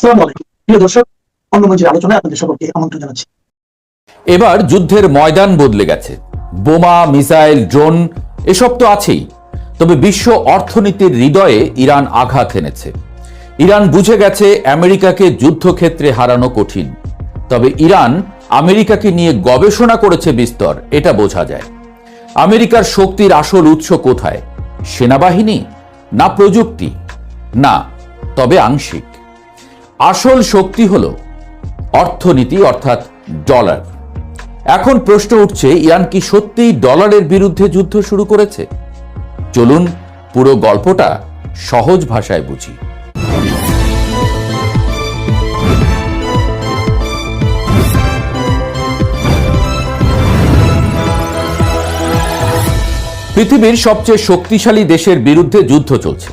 আসসালামু আলাইকুম প্রিয় দর্শক, অন্নমঞ্চের আলোচনায় আপনাদের সকলকে আমন্ত্রণ জানাচ্ছি। এবার যুদ্ধের ময়দান বদলে গেছে। বোমা, মিসাইল, ড্রোন এসব তো আছেই, তবে বিশ্ব অর্থনীতির হৃদয়ে ইরান আঘাত এনেছে। ইরান বুঝে গেছে আমেরিকাকে যুদ্ধক্ষেত্রে হারানো কঠিন, তবে ইরান আমেরিকাকে নিয়ে গবেষণা করেছে বিস্তর, এটা বোঝা যায়। আমেরিকার শক্তির আসল উৎস কোথায়? সেনাবাহিনী না প্রযুক্তি? না, তবে আংশিক। আসল শক্তি হলো অর্থনীতি, অর্থাৎ ডলার। এখন প্রশ্ন উঠছে, ইরান কি সত্যিই ডলারের বিরুদ্ধে যুদ্ধ শুরু করেছে? চলুন পুরো গল্পটা সহজ ভাষায় বুঝি। পৃথিবীর সবচেয়ে শক্তিশালী দেশের বিরুদ্ধে যুদ্ধ চলছে,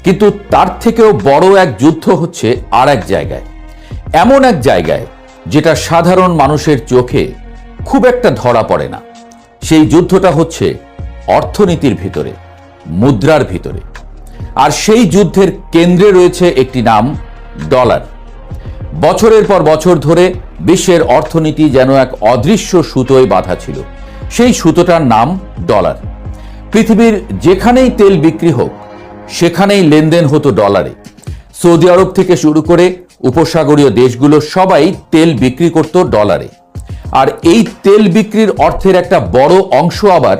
কিন্তু তার থেকেও বড় এক যুদ্ধ হচ্ছে আর এক জায়গায়, এমন এক জায়গায় যেটা সাধারণ মানুষের চোখে খুব একটা ধরা পড়ে না। সেই যুদ্ধটা হচ্ছে অর্থনীতির ভিতরে, মুদ্রার ভিতরে। আর সেই যুদ্ধের কেন্দ্রে রয়েছে একটি নাম, ডলার। বছরের পর বছর ধরে বিশ্বের অর্থনীতি যেন এক অদৃশ্য সুতোয় বাঁধা ছিল। সেই সুতোটার নাম ডলার। পৃথিবীর যেখানেই তেল বিক্রি হোক সেখানেই লেনদেন হতো ডলারে। সৌদি আরব থেকে শুরু করে উপসাগরীয় দেশগুলো সবাই তেল বিক্রি করত ডলারে। আর এই তেল বিক্রির অর্থের একটা বড় অংশ আবার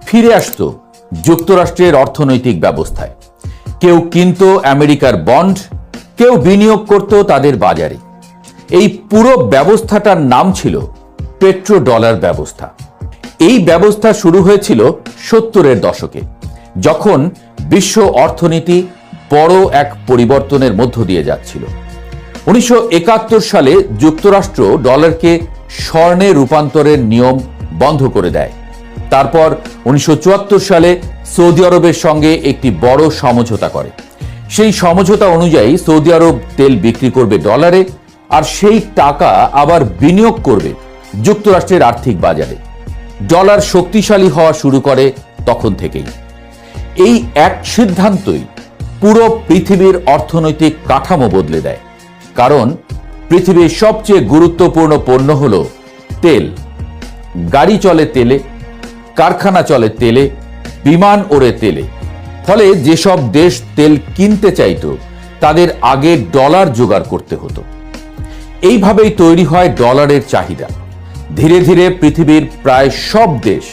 ফিরে আসতো যুক্তরাষ্ট্রের অর্থনৈতিক ব্যবস্থায়। কেউ কিনত আমেরিকার বন্ড, কেউ বিনিয়োগ করত তাদের বাজারে। এই পুরো ব্যবস্থাটার নাম ছিল পেট্রো ডলার ব্যবস্থা। এই ব্যবস্থা শুরু হয়েছিল 70-এর দশকে, যখন বিশ্ব অর্থনীতি বড় এক পরিবর্তনের মধ্য দিয়ে যাচ্ছিল। 1971 সালে যুক্তরাষ্ট্র ডলারকে স্বর্ণে রূপান্তরের নিয়ম বন্ধ করে দেয়। তারপর 1974 সালে সৌদি আরবের সঙ্গে একটি বড় সমঝোতা করে। সেই সমঝোতা অনুযায়ী সৌদি আরব তেল বিক্রি করবে ডলারে, আর সেই টাকা আবার বিনিয়োগ করবে যুক্তরাষ্ট্রের আর্থিক বাজারে। ডলার শক্তিশালী হওয়া শুরু করে তখন থেকেই। এই এক সিদ্ধান্তই পুরো পৃথিবীর অর্থনৈতিক কাঠামো বদলে দেয়। কারণ পৃথিবীর সবচেয়ে গুরুত্বপূর্ণ পণ্য হল তেল। গাড়ি চলে তেলে, কারখানা চলে তেলে, বিমান ওড়ে তেলে। ফলে যেসব দেশ তেল কিনতে চাইত তাদের আগে ডলার জোগাড় করতে হতো। এইভাবেই তৈরি হয় ডলারের চাহিদা। ধীরে ধীরে পৃথিবীর প্রায় সব দেশ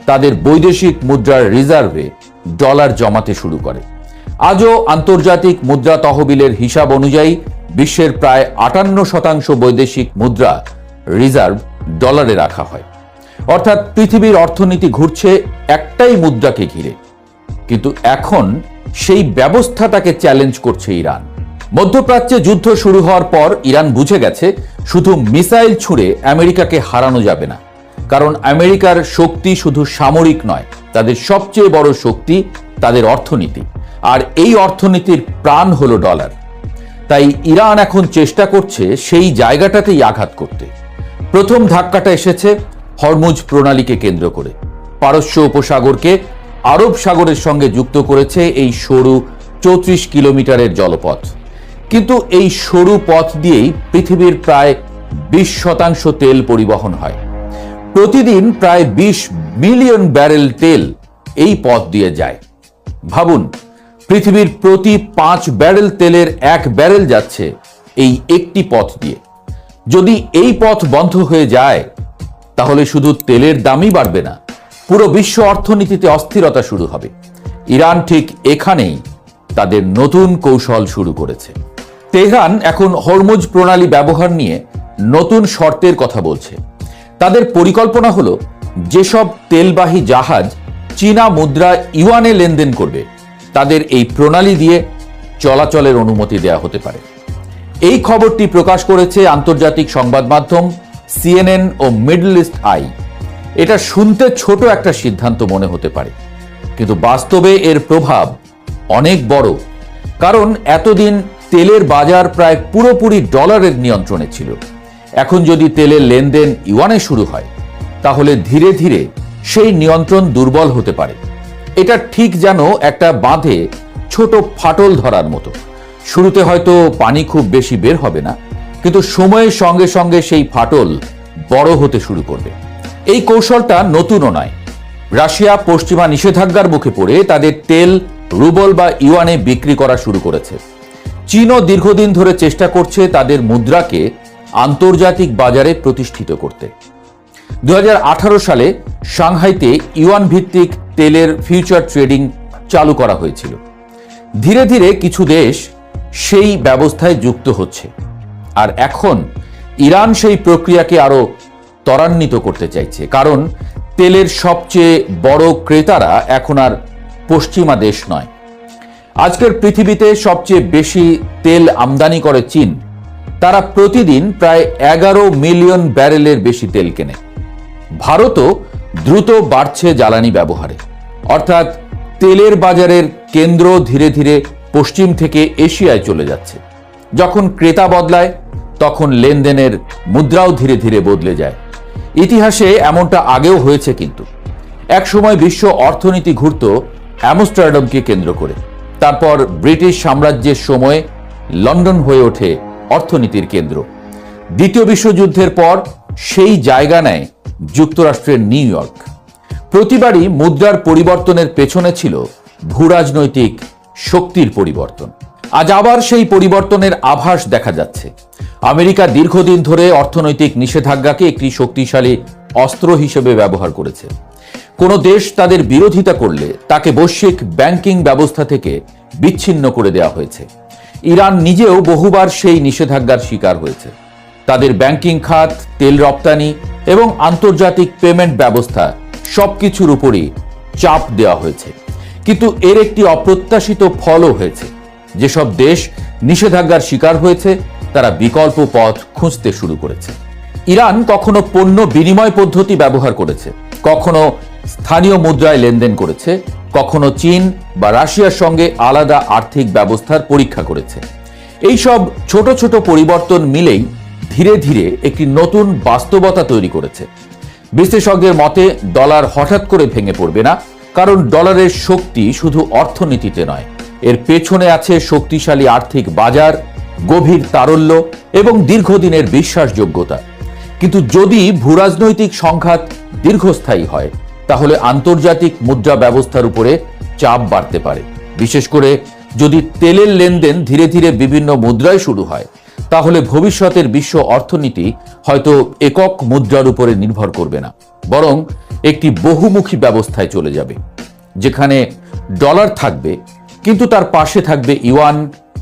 তাদের বৈদেশিক মুদ্রার রিজার্ভে ডলার জমাতে শুরু করে। আজও আন্তর্জাতিক মুদ্রা তহবিলের হিসাব অনুযায়ী বিশ্বের প্রায় 58% বৈদেশিক মুদ্রা রিজার্ভ ডলারে রাখা হয়। অর্থাৎ পৃথিবীর অর্থনীতি ঘুরছে একটাই মুদ্রাকে ঘিরে। কিন্তু এখন সেই ব্যবস্থাটাকে চ্যালেঞ্জ করছে ইরান। মধ্যপ্রাচ্যে যুদ্ধ শুরু হওয়ার পর ইরান বুঝে গেছে, শুধু মিসাইল ছুঁড়ে আমেরিকাকে হারানো যাবে না। কারণ আমেরিকার শক্তি শুধু সামরিক নয়, তাদের সবচেয়ে বড় শক্তি তাদের অর্থনীতি। আর এই অর্থনীতির প্রাণ হলো ডলার। তাই ইরান এখন চেষ্টা করছে সেই জায়গাটাতেই আঘাত করতে। প্রথম ধাক্কাটা এসেছে হরমুজ প্রণালীকে কেন্দ্র করে। পারস্য উপসাগরকে আরব সাগরের সঙ্গে যুক্ত করেছে এই সরু 34 কিলোমিটারের জলপথ। কিন্তু এই সরু পথ দিয়েই পৃথিবীর প্রায় 20% তেল পরিবহন হয়। প্রতিদিন প্রায় 20 মিলিয়ন ব্যারেল তেল এই পথ দিয়ে যায়। ভাবুন, পৃথিবীর প্রতি 5 ব্যারেল তেলের 1 ব্যারেল যাচ্ছে এই একটি পথ দিয়ে। যদি এই পথ বন্ধ হয়ে যায় তাহলে শুধু তেলের দামই বাড়বে না, পুরো বিশ্ব অর্থনীতিতে অস্থিরতা শুরু হবে। ইরান ঠিক এখানেই তাদের নতুন কৌশল শুরু করেছে। তেহরান এখন হরমুজ প্রণালী ব্যবহার নিয়ে নতুন শর্তের কথা বলছে। তাদের পরিকল্পনা হলো, যেসব তেলবাহী জাহাজ চীনা মুদ্রা ইউয়ানে লেনদেন করবে তাদের এই প্রণালী দিয়ে চলাচলের অনুমতি দেওয়া হতে পারে। এই খবরটি প্রকাশ করেছে আন্তর্জাতিক সংবাদ মাধ্যম CNN ও মিডল ইস্ট আই। এটা শুনতে ছোট একটা সিদ্ধান্ত মনে হতে পারে, কিন্তু বাস্তবে এর প্রভাব অনেক বড়। কারণ এতদিন তেলের বাজার প্রায় পুরোপুরি ডলারের নিয়ন্ত্রণে ছিল। এখন যদি তেলের লেনদেন ইউয়ানে শুরু হয় তাহলে ধীরে ধীরে সেই নিয়ন্ত্রণ দুর্বল হতে পারে। এটা ঠিক যেন একটা বাঁধে ছোট ফাটল ধরার মতো। শুরুতে হয়তো পানি খুব বেশি বের হবে না, কিন্তু সময়ের সঙ্গে সঙ্গে সেই ফাটল বড় হতে শুরু করবে। এই কৌশলটা নতুনও নয়। রাশিয়া পশ্চিমা নিষেধাজ্ঞার মুখে পড়ে তাদের তেল রুবল বা ইউয়ানে বিক্রি করা শুরু করেছে। চীনও দীর্ঘদিন ধরে চেষ্টা করছে তাদের মুদ্রাকে আন্তর্জাতিক বাজারে প্রতিষ্ঠিত করতে। 2018 সালে সাংহাইতে ইউয়ান ভিত্তিক তেলের ফিউচার ট্রেডিং চালু করা হয়েছিল। ধীরে ধীরে কিছু দেশ সেই ব্যবস্থায় যুক্ত হচ্ছে, আর এখন ইরান সেই প্রক্রিয়াকে আরো ত্বরান্বিত করতে চাইছে, কারণ তেলের সবচেয়ে বড় ক্রেতারা এখন আর পশ্চিমা দেশ নয়। আজকের পৃথিবীতে সবচেয়ে বেশি তেল আমদানি করে চীন। তারা প্রতিদিন প্রায় 11 মিলিয়ন ব্যারেলের বেশি তেল কেনে। ভারতও দ্রুত বাড়ছে জ্বালানি ব্যবহারে, অর্থাৎ তেলের বাজারের কেন্দ্র ধীরে ধীরে পশ্চিম থেকে এশিয়ায় চলে যাচ্ছে। যখন ক্রেতা বদলায় তখন লেনদেনের মুদ্রাও ধীরে ধীরে বদলে যায়। ইতিহাসে এমনটা আগেও হয়েছে, কিন্তু একসময় বিশ্ব অর্থনীতি ঘুরত অ্যামস্টারডামকে কেন্দ্র করে। তারপর ব্রিটিশ সাম্রাজ্যের সময় লন্ডন হয়ে ওঠে অর্থনীতির কেন্দ্র। দ্বিতীয় বিশ্বযুদ্ধের পর সেই জায়গা নেয় যুক্তরাষ্ট্রের নিউ ইয়র্ক। প্রতিবারই মুদ্রার পরিবর্তনের পেছনে ছিল ভূরাজনৈতিক শক্তির পরিবর্তন। আজ আবার সেই পরিবর্তনের আভাস দেখা যাচ্ছে। আমেরিকা দীর্ঘদিন ধরে অর্থনৈতিক নিষেধাজ্ঞাকে একটি শক্তিশালী অস্ত্র হিসেবে ব্যবহার করেছে। কোনো দেশ তাদের বিরোধিতা করলে তাকে বৈশ্বিক ব্যাংকিং ব্যবস্থা থেকে বিচ্ছিন্ন করে দেওয়া হয়েছে। ইরান নিজেও বহুবার সেই নিষেধাজ্ঞার শিকার হয়েছে। তাদের ব্যাংকিং খাত, তেল রপ্তানি এবং আন্তর্জাতিক পেমেন্ট ব্যবস্থা সবকিছুর উপরই চাপ দেওয়া হয়েছে। কিন্তু এর একটি অপ্রত্যাশিত ফলও হয়েছে। যেসব দেশ নিষেধাজ্ঞার শিকার হয়েছে তারা বিকল্প পথ খুঁজতে শুরু করেছে। ইরান কখনো পণ্য বিনিময় পদ্ধতি ব্যবহার করেছে, কখনো স্থানীয় মুদ্রায় লেনদেন করেছে, কখনো চীন বা রাশিয়ার সঙ্গে আলাদা আর্থিক ব্যবস্থার পরীক্ষা করেছে। এই সব ছোট ছোট পরিবর্তন মিলেই ধীরে ধীরে একটি নতুন বাস্তবতা তৈরি করেছে। বিশ্লেষকদের মতে ডলার হঠাৎ করে ভেঙে পড়বে না, কারণ ডলারের শক্তি শুধু অর্থনীতিতে নয়, এর পেছনে আছে শক্তিশালী আর্থিক বাজার, গভীর তারল্য এবং দীর্ঘদিনের বিশ্বাসযোগ্যতা। কিন্তু যদি ভূরাজনৈতিক সংঘাত দীর্ঘস্থায়ী হয় তাহলে আন্তর্জাতিক মুদ্রা ব্যবস্থার উপরে চাপ বাড়তে পারে। বিশেষ করে যদি তেলের লেনদেন ধীরে ধীরে বিভিন্ন মুদ্রায় শুরু হয়, তাহলে ভবিষ্যতের বিশ্ব অর্থনীতি হয়তো একক মুদ্রার উপরে নির্ভর করবে না, বরং একটি বহুমুখী ব্যবস্থায় চলে যাবে, যেখানে ডলার থাকবে কিন্তু তার পাশে থাকবে ইউয়ান,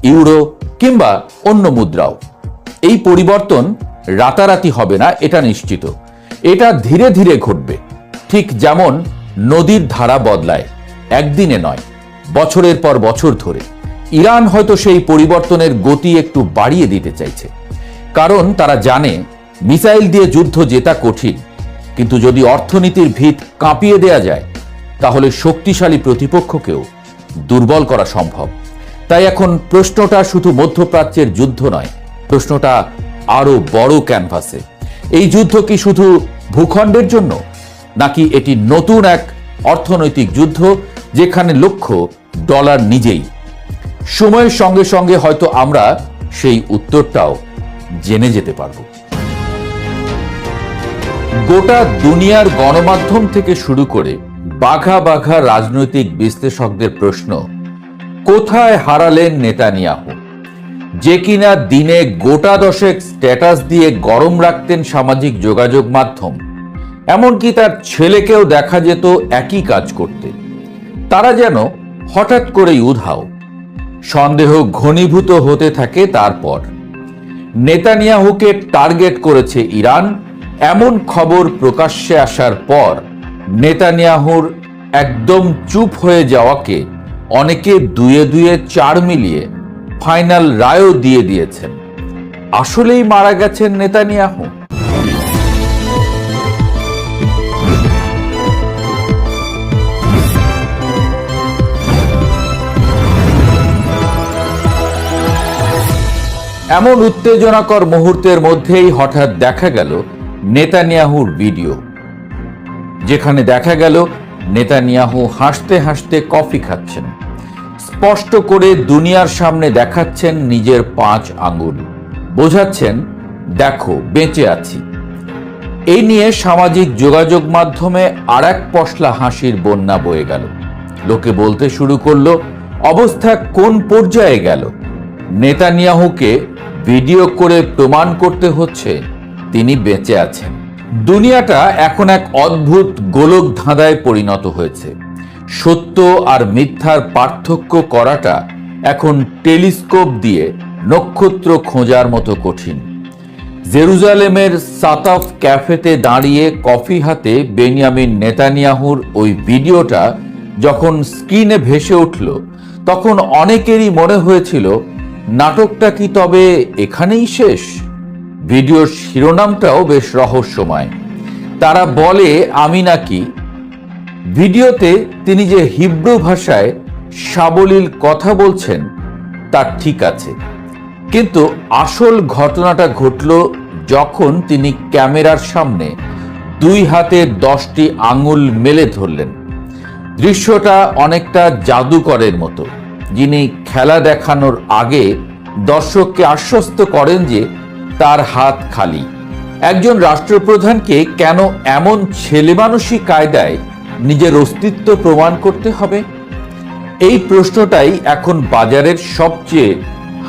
ইউরো কিংবা অন্য মুদ্রাও। এই পরিবর্তন রাতারাতি হবে না, এটা নিশ্চিত। এটা ধীরে ধীরে ঘটবে, ঠিক যেমন নদীর ধারা বদলায়, একদিনে নয়, বছরের পর বছর ধরে। ইরান হয়তো সেই পরিবর্তনের গতি একটু বাড়িয়ে দিতে চাইছে, কারণ তারা জানে মিসাইল দিয়ে যুদ্ধ জেতা কঠিন, কিন্তু যদি অর্থনীতির ভিত কাঁপিয়ে দেয়া যায় তাহলে শক্তিশালী প্রতিপক্ষকেও দুর্বল করা সম্ভব। তাই এখন প্রশ্নটা শুধু মধ্যপ্রাচ্যের যুদ্ধ নয়, প্রশ্নটা আরো বড় ক্যানভাসে। এই যুদ্ধ কি শুধু ভূখণ্ডের জন্য, নাকি এটি নতুন এক অর্থনৈতিক যুদ্ধ যেখানে লক্ষ্য ডলার নিজেই? সময়ের সঙ্গে সঙ্গে হয়তো আমরা সেই উত্তরটাও জেনে যেতে পারব। গোটা দুনিয়ার গণমাধ্যম থেকে শুরু করে বাঘা বাঘা রাজনৈতিক বিশ্লেষকদের প্রশ্ন, কোথায় হারালেন নেতানিয়াহু, যে কিনা দিনে গোটা দশেক স্ট্যাটাস দিয়ে গরম রাখতেন সামাজিক যোগাযোগ মাধ্যম, এমনকি তার ছেলেকেও দেখা যেত একই কাজ করতে। তারা যেন হঠাৎ করেই উধাও। সন্দেহ ঘনীভূত হতে থাকে। তারপর নেতানিয়াহুকে টার্গেট করেছে ইরান, এমন খবর প্রকাশ্যে আসার পর নেতানিয়াহুর একদম চুপ হয়ে যাওয়াকে অনেকে দুয়ে দুয়ে চার মিলিয়ে ফাইনাল রায়ও দিয়ে দিয়েছেন। আসলেই মারা গেছেন নেতানিয়াহু? এমন উত্তেজনাকর মুহূর্তের মধ্যেই হঠাৎ দেখা গেল নেতানিয়াহুর ভিডিও, যেখানে দেখা গেল নেতানিয়াহু হাসতে হাসতে কফি খাচ্ছেন। স্পষ্ট করে দুনিয়ার সামনে দেখাচ্ছেন নিজের 5 আঙ্গুল, বোঝাচ্ছেন দেখো বেঁচে আছি। এই নিয়ে সামাজিক যোগাযোগ মাধ্যমে আর এক পশলা হাসির বন্যা বয়ে গেল। লোকে বলতে শুরু করলো, অবস্থা কোন পর্যায়ে গেল? নেতানিয়াহুকে ভিডিও করে প্রমাণ করতে হচ্ছে তিনি বেঁচে আছেন। দুনিয়াটা এখন এক অদ্ভুত গোলক ধাঁধায় পরিণত হয়েছে। সত্য আর মিথ্যার পার্থক্য করাটা এখন টেলিস্কোপ দিয়ে নক্ষত্র খোঁজার মতো কঠিন। জেরুজালেমের সাতাফ ক্যাফেতে দাঁড়িয়ে কফি হাতে বেনিয়ামিন নেতানিয়াহুর ওই ভিডিওটা যখন স্ক্রিনে ভেসে উঠল, তখন অনেকেরই মনে হয়েছিল নাটকটা কি তবে এখানেই শেষ? ভিডিওর শিরোনামটাও বেশ রহস্যময়। তারা বলে আমি নাকি। ভিডিওতে তিনি যে হিব্রু ভাষায় সাবলীল কথা বলছেন তা ঠিক আছে, কিন্তু আসল ঘটনাটা ঘটল যখন তিনি ক্যামেরার সামনে 2 হাতে 10টি আঙুল মেলে ধরলেন। দৃশ্যটা অনেকটা জাদুকরের মতো, যিনি খেলা দেখানোর আগে দর্শককে আশ্বস্ত করেন যে তার হাত খালি। একজন রাষ্ট্রপ্রধানকে কেন এমন ছেলেমানুষি কায়দায় নিজের অস্তিত্ব প্রমাণ করতে হবে? এই প্রশ্নটাই এখন বাজারের সবচেয়ে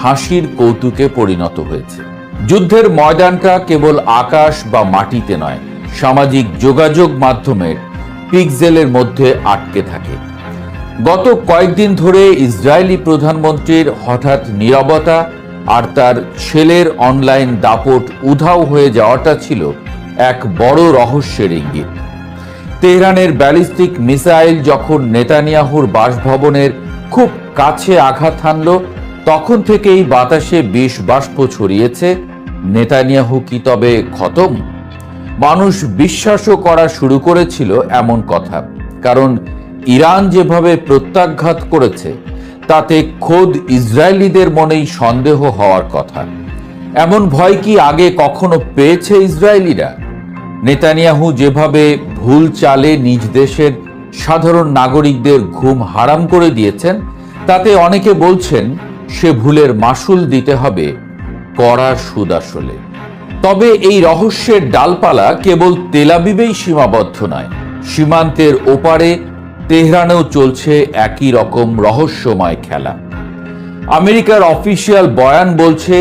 হাসির কৌতুকে পরিণত হয়েছে। যুদ্ধের ময়দানটা কেবল আকাশ বা মাটিতে নয়, সামাজিক যোগাযোগ মাধ্যমের পিক্সেলের মধ্যে আটকে থাকে। গত কয়েকদিন ধরে ইসরায়েলি প্রধানমন্ত্রীর হঠাৎ নীরবতা আর তার ছেলের অনলাইন দাপট উধাও হয়ে যাওয়াটা ছিল এক বড় রহস্যের ইঙ্গিত। তেহরানের ব্যালিস্টিক মিসাইল যখন নেতানিয়াহুর বাসভবনের খুব কাছে আঘাত হানল, তখন থেকেই বাতাসে বিষ বাষ্প ছড়িয়েছে, নেতানিয়াহু কি তবে খতম? মানুষ বিশ্বাসও করা শুরু করেছিল এমন কথা, কারণ ইরান যেভাবে প্রত্যাঘাত করেছে তাতে খোদ ইসরায়েলিদের মনেই সন্দেহ হওয়ার কথা। এমন ভয় কি আগে কখনো পেয়েছে ইসরায়েলিরা? নেতানিয়াহু যেভাবে ভুল চালে নিজ দেশের সাধারণ নাগরিকদের ঘুম হারাম করে দিয়েছেন, তাতে অনেকে বলছেন সে ভুলের মাসুল দিতে হবে কড়া সুদ আসলে। তবে এই রহস্যের ডালপালা কেবল তেল আবিবেই সীমাবদ্ধ নয়, সীমান্তের ওপারে তেহরানেও চলছে একই রকম রহস্যময় খেলা। আমেরিকার অফিসিয়াল বয়ান বলছে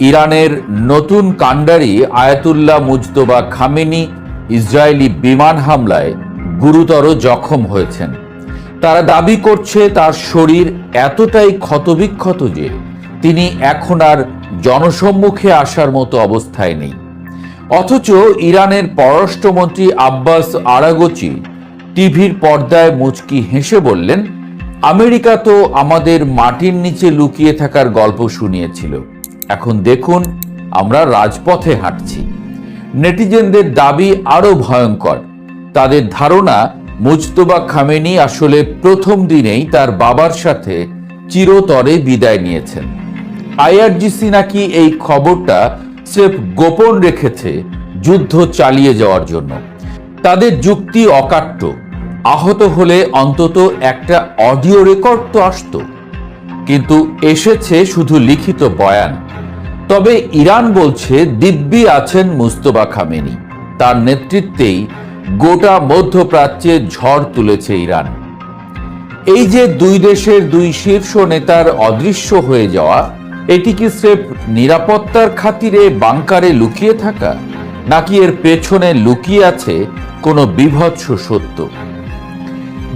ইরানের নতুন কাণ্ডারি আয়াতুল্লাহ মুজতবা খামেনি ইসরায়েলি বিমান হামলায় গুরুতর জখম হয়েছেন। তারা দাবি করছে তার শরীর এতটাই ক্ষতবিক্ষত যে তিনি এখন আর জনসম্মুখে আসার মতো অবস্থায় নেই। অথচ ইরানের পররাষ্ট্রমন্ত্রী আব্বাস আরাগচি টিভির পর্দায় মুচকি হেসে বললেন, আমেরিকা তো আমাদের মাটির নিচে লুকিয়ে থাকার গল্প শুনিয়েছিল, এখন দেখুন আমরা রাজপথে হাঁটছি। নেটিজেনদের দাবি আরো ভয়ঙ্কর। তাদের ধারণা মুজতবা খামেনি আসলে প্রথম দিনেই তার বাবার সাথে চিরতরে বিদায় নিয়েছেন। আইআরজিসি নাকি এই খবরটা স্রেফ গোপন রেখেছে যুদ্ধ চালিয়ে যাওয়ার জন্য। তাদের যুক্তি অকাট্য, আহত হলে অন্তত একটা অডিও রেকর্ড তো আসতো, কিন্তু এসেছে শুধু লিখিত বয়ান। তবে ইরান বলছে দিব্যি আছেন মুজতবা খামেনি, তার নেতৃত্বেই গোটা মধ্যপ্রাচ্যে ঝড় তুলেছে ইরান। এই যে 2 দেশের 2 শীর্ষ নেতার অদৃশ্য হয়ে যাওয়া, এটি কি স্রেফ নিরাপত্তার খাতিরে বাংকারে লুকিয়ে থাকা, নাকি এর পেছনে লুকিয়ে আছে কোনো বিভৎস সত্য?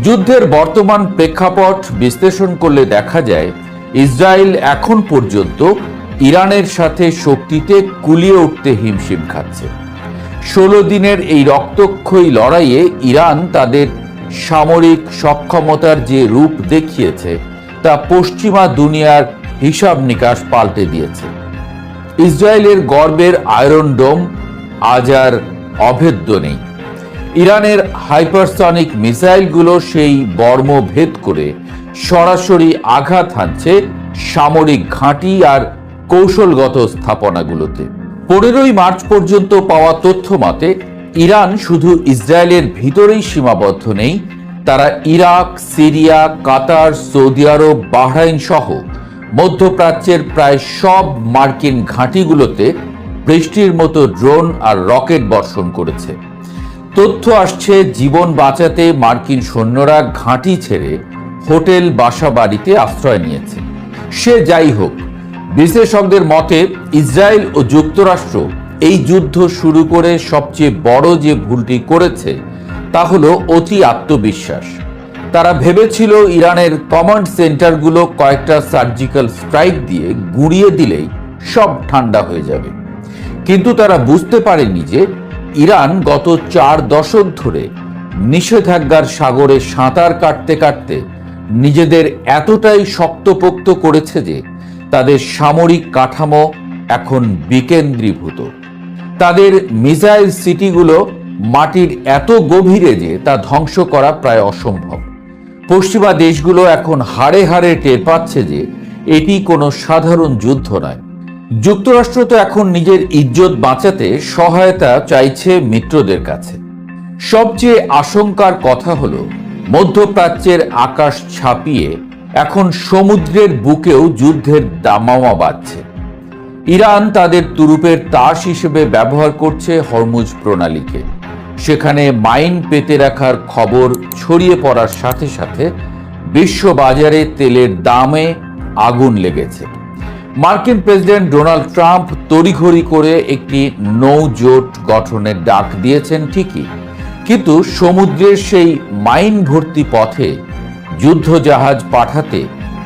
যুদ্ধের বর্তমান প্রেক্ষাপট বিশ্লেষণ করলে দেখা যায় ইসরায়েল এখন পর্যন্ত ইরানের সাথে শক্তিতে কুলিয়ে উঠতে হিমশিম খাচ্ছে। 16 দিনের এই রক্তক্ষয়ী লড়াইয়ে ইরান তাদের সামরিক সক্ষমতার যে রূপ দেখিয়েছে তা পশ্চিমা দুনিয়ার হিসাব নিকাশ পাল্টে দিয়েছে। ইসরায়েলের গর্বের আয়রন ডোম আজ আর অভেদ্য নেই। ইরানের হাইপারসনিক মিসাইলগুলো সেই বর্ম ভেদ করে সরাসরি আঘাত হানছে সামরিক ঘাঁটি আর কৌশলগত স্থাপনাগুলোতে। 15ই মার্চ পর্যন্ত পাওয়া তথ্য মতে ইরান শুধু ইসরায়েলের ভিতরেই সীমাবদ্ধ নেই, তারা ইরাক, সিরিয়া, কাতার, সৌদি আরব, বাহরাইন সহ মধ্যপ্রাচ্যের প্রায় সব মার্কিন ঘাঁটিগুলোতে বৃষ্টির মতো ড্রোন আর রকেট বর্ষণ করেছে। তথ্য আসছে, জীবন বাঁচাতে মার্কিন সৈন্যরা ঘাঁটি ছেড়ে হোটেল, বাসা বাড়িতে আশ্রয় নিয়েছে। সে যাই হোক, বিশ্লেষকদের মতে ইসরায়েল ও যুক্তরাষ্ট্র এই যুদ্ধ শুরু করে সবচেয়ে বড় যে ভুলটি করেছে তা হলো অতি আত্মবিশ্বাস। তারা ভেবেছিল ইরানের কমান্ড সেন্টারগুলো কয়েকটা সার্জিক্যাল স্ট্রাইক দিয়ে গুঁড়িয়ে দিলেই সব ঠান্ডা হয়ে যাবে। কিন্তু তারা বুঝতে পারেনি যে ইরান গত 4 দশক ধরে নিষেধাজ্ঞার সাগরে সাঁতার কাটতে কাটতে নিজেদের এতটাই শক্তপোক্ত করেছে যে তাদের সামরিক কাঠামো এখন বিকেন্দ্রীভূত। তাদের মিসাইল সিটিগুলো মাটির এত গভীরে যে তা ধ্বংস করা প্রায় অসম্ভব। পশ্চিমা দেশগুলো এখন হাড়ে হাড়ে টের পাচ্ছে যে এটি কোনো সাধারণ যুদ্ধ নয়। যুক্তরাষ্ট্র তো এখন নিজের ইজ্জত বাঁচাতে সহায়তা চাইছে মিত্রদের কাছে। সবচেয়ে আশঙ্কার কথা হলো মধ্যপ্রাচ্যের আকাশ ছাপিয়ে এখন সমুদ্রের বুকেও যুদ্ধের দামামা বাজছে। ইরান তাদের তুরুপের তাস হিসেবে ব্যবহার করছে হরমুজ প্রণালীকে। সেখানে মাইন পেতে রাখার খবর ছড়িয়ে পড়ার সাথে সাথে বিশ্ববাজারে তেলের দামে আগুন লেগেছে। মার্কিন প্রেসিডেন্ট ডোনাল্ড ট্রাম্প তড়িঘড়ি করে একটি নৌ জোট গঠনের ডাক দিয়েছেন ঠিকই, কিন্তু সমুদ্রের সেই মাইন ভর্তি পথে যুদ্ধজাহাজ পাঠাতে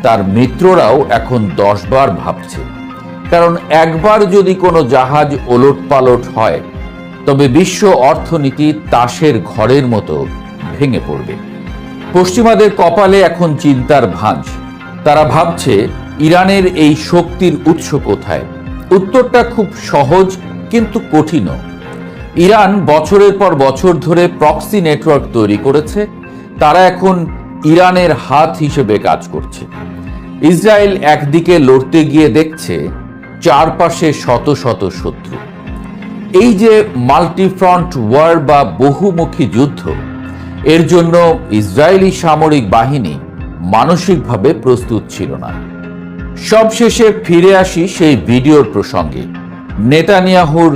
তার মিত্ররাও এখন 10 বার ভাবছে। কারণ একবার যদি কোনো জাহাজ ওলটপালট হয় তবে বিশ্ব অর্থনীতি তাসের ঘরের মতো ভেঙে পড়বে। পশ্চিমাদের কপালে এখন চিন্তার ভাঁজ। তারা ভাবছে ইরানের এই শক্তির উৎস কোথায়। উত্তরটা খুব সহজ কিন্তু কঠিনও। ইরান বছরের পর বছর ধরে প্রক্সি নেটওয়ার্ক তৈরি করেছে। তারা এখন ইরানের হাত হিসেবে কাজ করছে। ইসরায়েল একদিকে লড়তে গিয়ে দেখছে চারপাশে শত শত শত্রু। এই যে মাল্টিফ্রন্ট ওয়ার বা বহুমুখী যুদ্ধ, এর জন্য ইসরায়েলি সামরিক বাহিনী মানসিকভাবে প্রস্তুত ছিল না। সবশেষে ফিরে আসি সেই ভিডিওর প্রসঙ্গে। নেতানিয়াহুর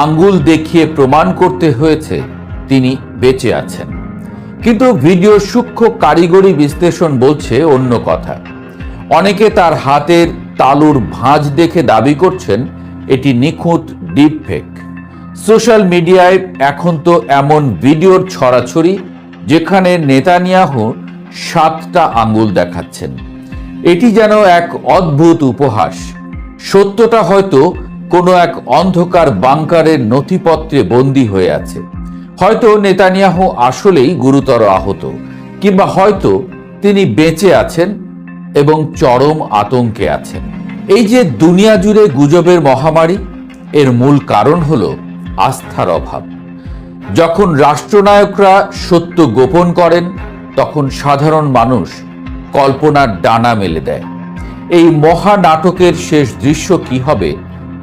আঙ্গুল দেখিয়ে প্রমাণ করতে হয়েছে তিনি বেঁচে আছেন, কিন্তু ভিডিওর সূক্ষ্ম কারিগরি বিশ্লেষণ বলছে অন্য কথা। অনেকে তার হাতের তালুর ভাঁজ দেখে দাবি করছেন এটি নিখুঁত ডিপফেক। সোশ্যাল মিডিয়ায় এখন তো এমন ভিডিওর ছড়াছড়ি যেখানে নেতানিয়াহু 7টা আঙ্গুল দেখাচ্ছেন। এটি যেন এক অদ্ভুত উপহাস। সত্যটা হয়তো কোনো এক অন্ধকার বাংকারের নথিপত্রে বন্দী হয়ে আছে। হয়তো নেতানিয়াহু আসলেই গুরুতর আহত, কিংবা হয়তো তিনি বেঁচে আছেন এবং চরম আতঙ্কে আছেন। এই যে দুনিয়া জুড়ে গুজবের মহামারী, এর মূল কারণ হলো আস্থার অভাব। যখন রাষ্ট্রনায়করা সত্য গোপন করেন তখন সাধারণ মানুষ কল্পনার ডানা মেলে দেয়। এই মহানাটকের শেষ দৃশ্য কি হবে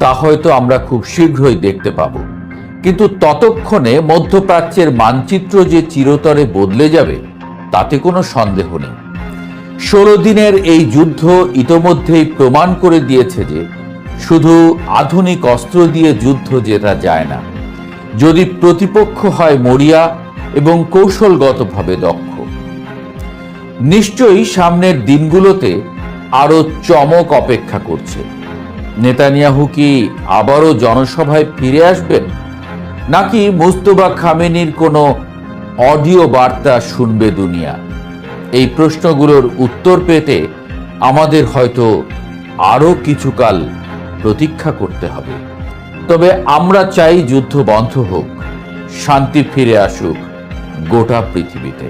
তা হয়তো আমরা খুব শীঘ্রই দেখতে পাব, কিন্তু ততক্ষণে মধ্যপ্রাচ্যের মানচিত্র যে চিরতরে বদলে যাবে তাতে কোনো সন্দেহ নেই। 16 দিনের এই যুদ্ধ ইতোমধ্যেই প্রমাণ করে দিয়েছে যে শুধু আধুনিক অস্ত্র দিয়ে যুদ্ধ জেতা যায় না, যদি প্রতিপক্ষ হয় মরিয়া এবং কৌশলগতভাবে দক্ষ। নিশ্চয়ই সামনের দিনগুলোতে আরো চমক অপেক্ষা করছে। নেতানিয়াহু কি আবারও জনসভায় ফিরে আসবেন, নাকি মুস্তফা খামেনির কোনো অডিও বার্তা শুনবে দুনিয়া? এই প্রশ্নগুলোর উত্তর পেতে আমাদের হয়তো আরো কিছুকাল প্রতীক্ষা করতে হবে। তবে আমরা চাই যুদ্ধ বন্ধ হোক, শান্তি ফিরে আসুক গোটা পৃথিবীতে।